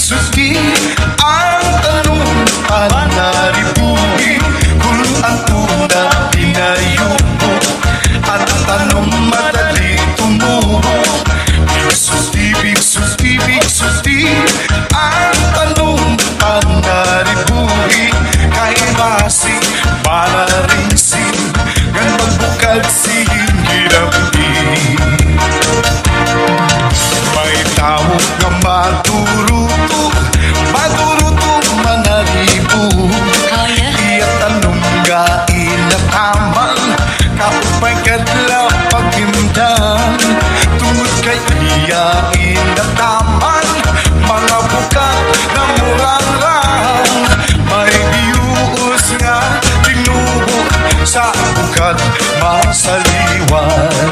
suti ang tanong panaribuhi kung ang tuna pinayuko at ang tanong madali tumubo. Bigsuti ang tanong panaribuhi kay basi malaringsin ngan magbukad sing hirapin. May tao nga maturuto manaribu iya tanong nga inatamang kapag kadla pagimdan tungod kay iya inatamang mga bukat na murang-rang may biuos nga tinubo sa bukat masaliwan.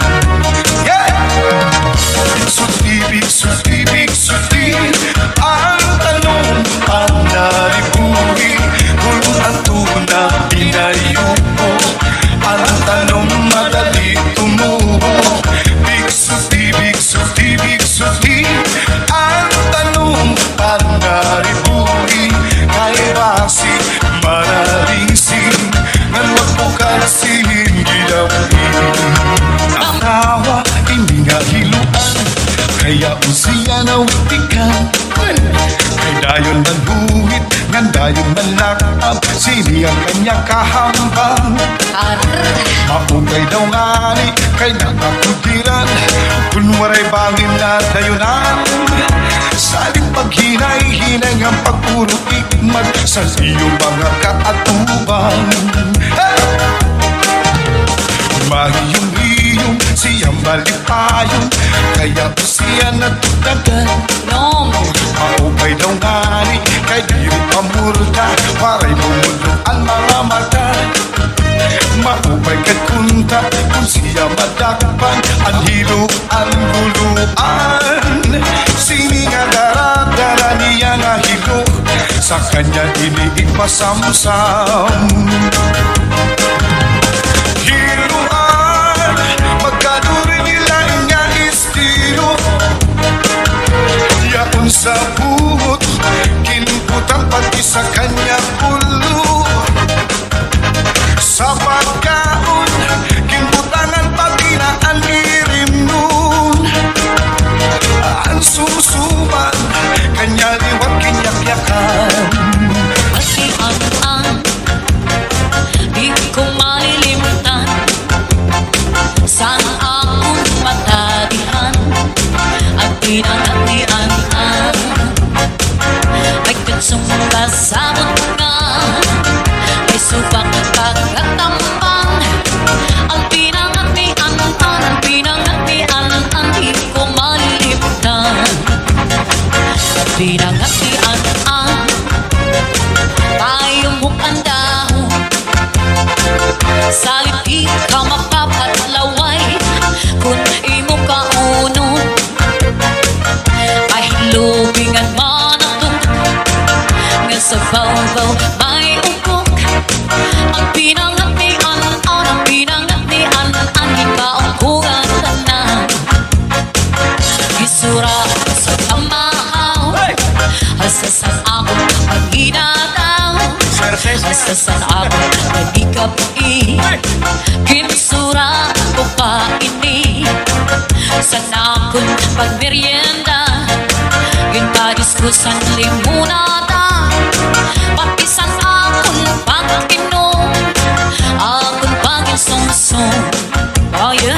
Bigsuti ang tanong panaribuhi kung ang tuna pinayuko ang tanong madali tumubo. Bigsuti ang tanong panaribuhi kay basi mararingsin ngan wag bukan sing gidapin. Ang tawa ininga hiluan kaya usiya na witikan kay dayon man buhit ngan dayon man lakab sini ang kanya kahambang. Maugay daw ngani kay nakakutiran kung waray bangin na dayunan saling paghinay-hinay ang pagpuro ikmat sa iyong mga kaatuban. Mahiyong-hiyong siyang malipayong kaya siya natutagan. Maupay daw ngani kay di pamurda waray bumulong ang mga mata. Maupay kat kunta kung siya madakpan ang hilo ang buluan. Sini nga dara-dara niya nga hilo sa kanya iniipasamsam. Hiluan magkaduri nila nga estilo yaon sa buhot kinputang pati sa kanya ulo sa pagkaon kinputangan pati na ang irim nun ang susuman kanya liwag kinyak-yakan. Masian-an di ko malilimutan saan akong matadihan at tinanatian may katsumba sa mga may subak pagkatambang ang pinangatian di ko malilimutan pinangatian tayong mukhang dahon salit di ka mapapatlaway kung imo kauno ay lubingan manatong nga sa baw-baw may ugok ang pinangatian ikaong kugan tanan gisura sa tamahaw hasasan ako ang ginataw hasasan ako nagikapi kinsura ko pa ini sana akong pagmerienda ginpadiskusan limunata patisan akong pag-inom akong pag-isong-song oh yeah.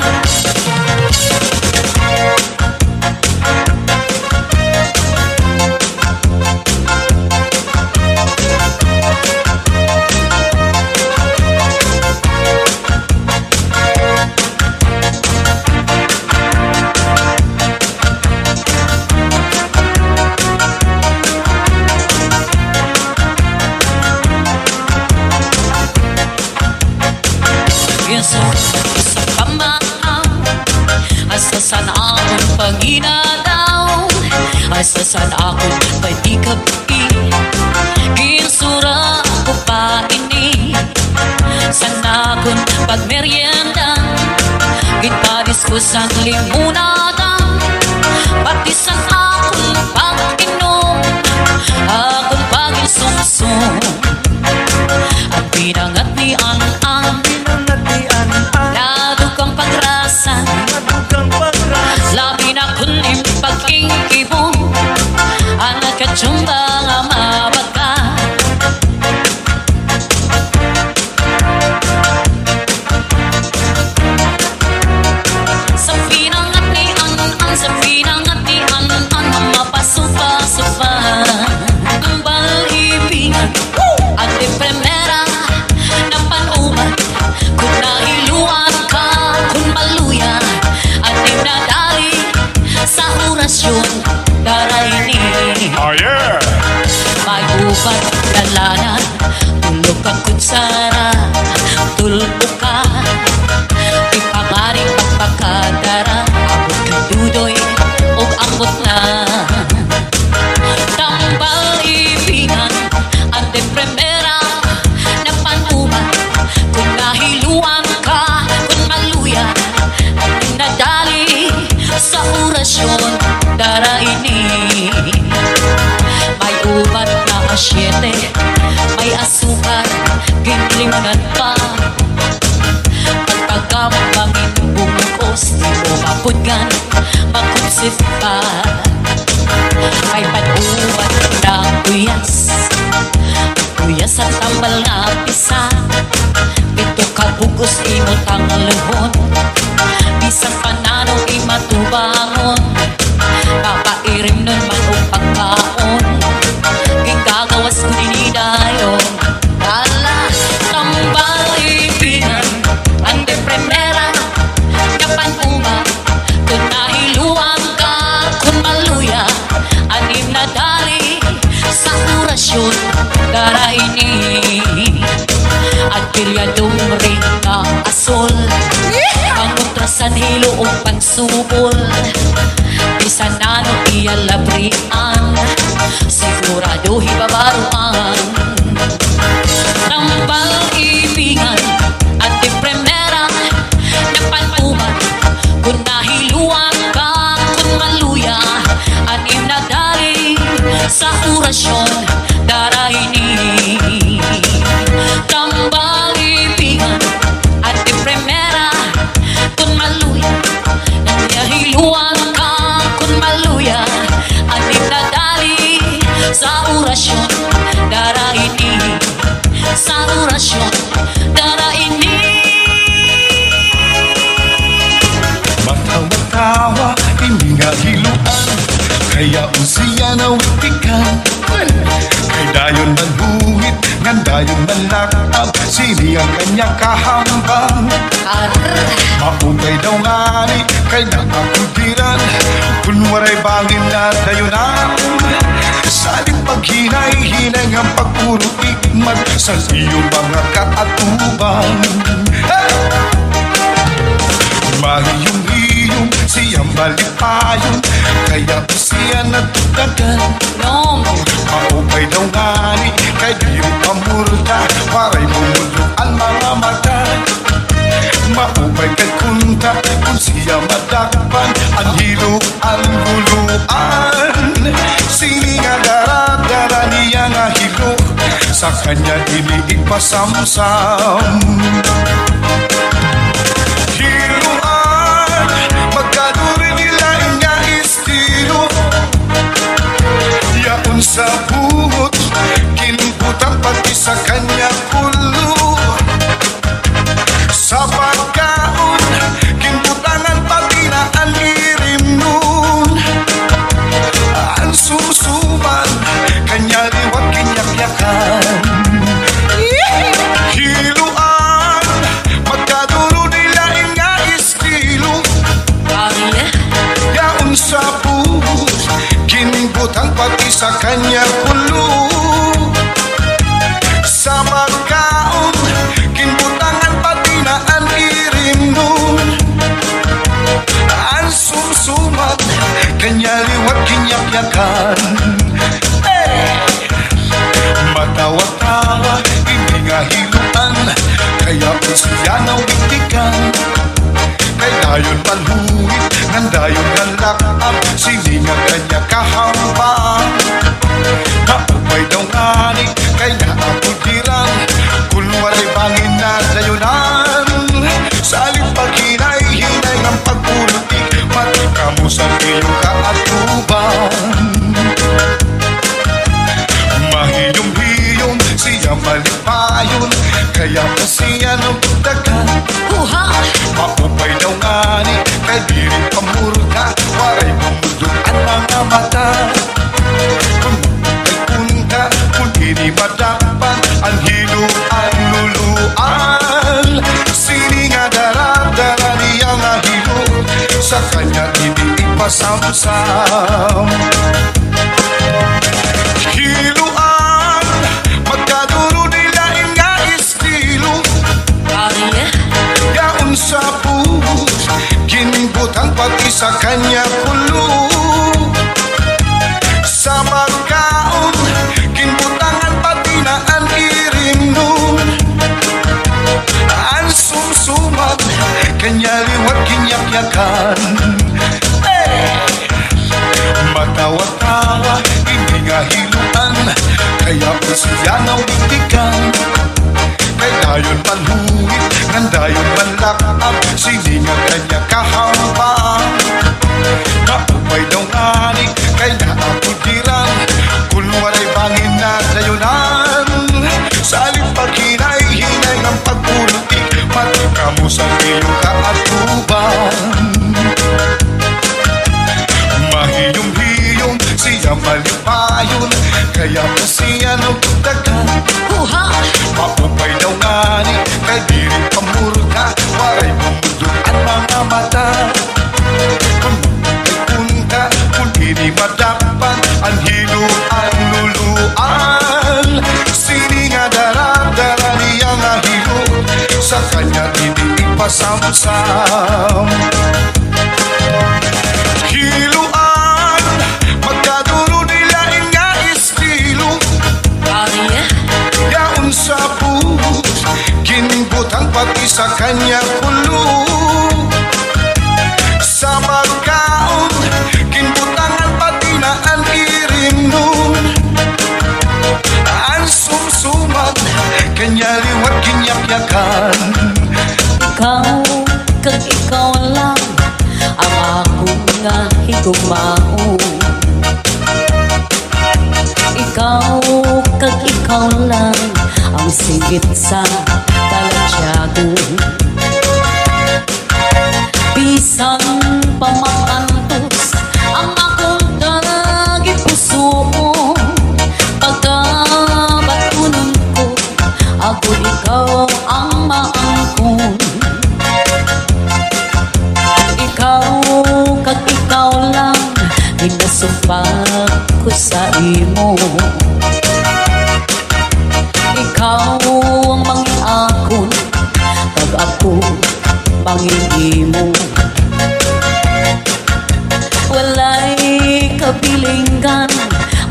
Sa pamahang asasan akong panginadaw asasan akong pagikapi ginsura ko pa ini sana akong pagmerienda ginpadiskusan limunata patisan akong pag-inom orasyon daraini. May ubat na asyete, may asukar, ginlimunan pa. Pagpagkambangin bumukos, di mo mapudgan, makusip pa. May panubat na uyas, uyas at tambal na pisa. Pito kabugos imot ang luhon, bisang panano imatubangon. Papairim nun man o pagkaon, gigagawas ko dinidayon. Ala, tambal ibingan, ang de primera, kapan uma, kung nahiluan ka, kung maluya, anim na dali sa orasyon daraini. At pilyadong ring na asol, ang utrasan hilo o pansubol. Bisan na no iyalabrian, sigurado hibabaruan. Tambal ibingan at di primera, napantuman, kung nahiluan ka, kung maluya, anim na dali sa orasyon daraini. Tambal ibingan at di primera, kung maluya, nahiluan ka, kung maluya, anim na dali sa orasyon daraini. Sa orasyon daraini. Matawa-tawa, imingahiluan, kaya usiya na witikan. Kay dayon manbuhit, ngandayon manlakab, sini ang kanya kahambang. Maupay daw ngani, kay nakakudiran, kung waray bangin na dayunan. Saling paghinay-hinay ang pagpuro ikmat sa iyong mga kaatubang. Mahiyong-hiyong siyang malipayon, kaya siya natudagan. Maupay daw ngani, kay di mo pamurda, waray bumulog ang mga mata. Maupay kay kunta, kung siya madakpan, ang hilo ang buluan. Sini nga dara-dara niya nga hilo, sa kanya iniipasamsam. Hiluan, magkaduri nila nga estilo. Yaon sa buhot, kinputang pati sa kanya kulo. Sa pagkaon, kinputangan pati na ang irim nun. Ang susuman, kanya liwag kinyakyakan. Hiluan, magkaduro nila nga estilo. Yaon sa buhos, kinbutang pati sa kanya kulo. Sa pagkaon, kinbutangan pati na ang irim nun. Ang sumsuman, kanya liwag kinyakyakan. Matawa-tawa, hindi nga hiluan, kaya kung siya nawitikan. Kay dayon manhuhit, ngandayon nalakab, sini nga kanya kahambang. Maupay daw ngani, kay naapudiran, kung walay bangin na dayunan. Saling paghinay-hinay ng pagpulutik, matikamu sa iyong kaatuban. Mahiyong-hiyong siya malipayon, kaya pa siya nagdagan. Maupay daw ngani, kay di rin pamurga, waray bumudog ang mga mata. Kung kay punta, kung hindi madakpan, ang hilo ang luluan. Sini nga dara-dara niya nga hilo, sa kanya hindi ipasamsam. Hiluan, magkaduro nila nga estilo. Yaon sa buhos, kinbutang pati sa kanya kulo. Sa pagkaon, kinbutangan pati na ang irim nun. Ang sumsuman, kanya liwat kinyakyakan. sa malipayon. Kaya mo siya nagdagan, Huha! maupay daw ngani, kay diri pamurka, waray bumudot ang mga mata. Kung punta, kung diri madapan, ang hilo ang luluan. Sini nga dara-dara niya nga hilo, sa kanya hindi ipasamsam. Hiluan, magkadulo nila nga estilo. Arya! Yaon sa bus, kinibutang pati sa kanya kulo. Sa magkaon, kinbutangan pati na ang irimnon. Ang sumsuman, kanya liwat kinyapyakan. Ikaw, kag ikaw lang ang akong nga higugmao. Ikaw, kag ikaw lang ang sigit sa talatsyado. Bisan pamakantos ang akong tagipuso. Pagkabatunon ko, ako ikaw ang maangkon. Ikaw, kag ikaw lang, ginasumpak ko sa imo. Ikaw ang mangiakon, kag ako pangingimo. Walay kabilinggan,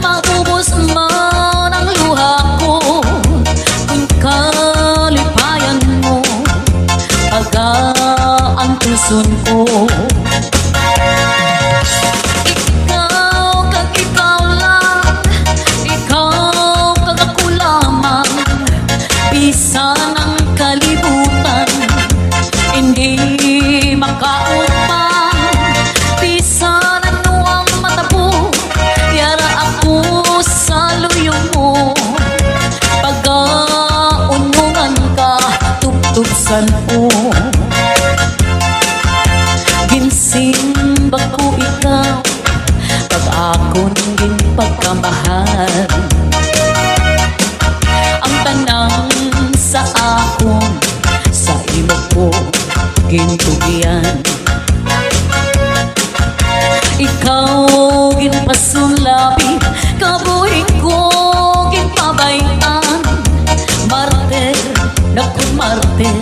maubos man ang luha ko. Kung kalipayan mo, ang tuson ko. Ikaw, kag ikaw lang, ikaw, kag ako lamang. Bisan ang kalibutan, hindi makaupang. Bisan ano ang matabo, yara ako sa luyong mo. Pagkaunungan ka, tuptupsan ko. Ginsimbag ko ikaw, pag akon ginpagkamahal. Ang tanang sa akon, sa imo ko gintugian. Ikaw ginpasulabi, kabuhig ko ginpabayan. Martir, naku martir,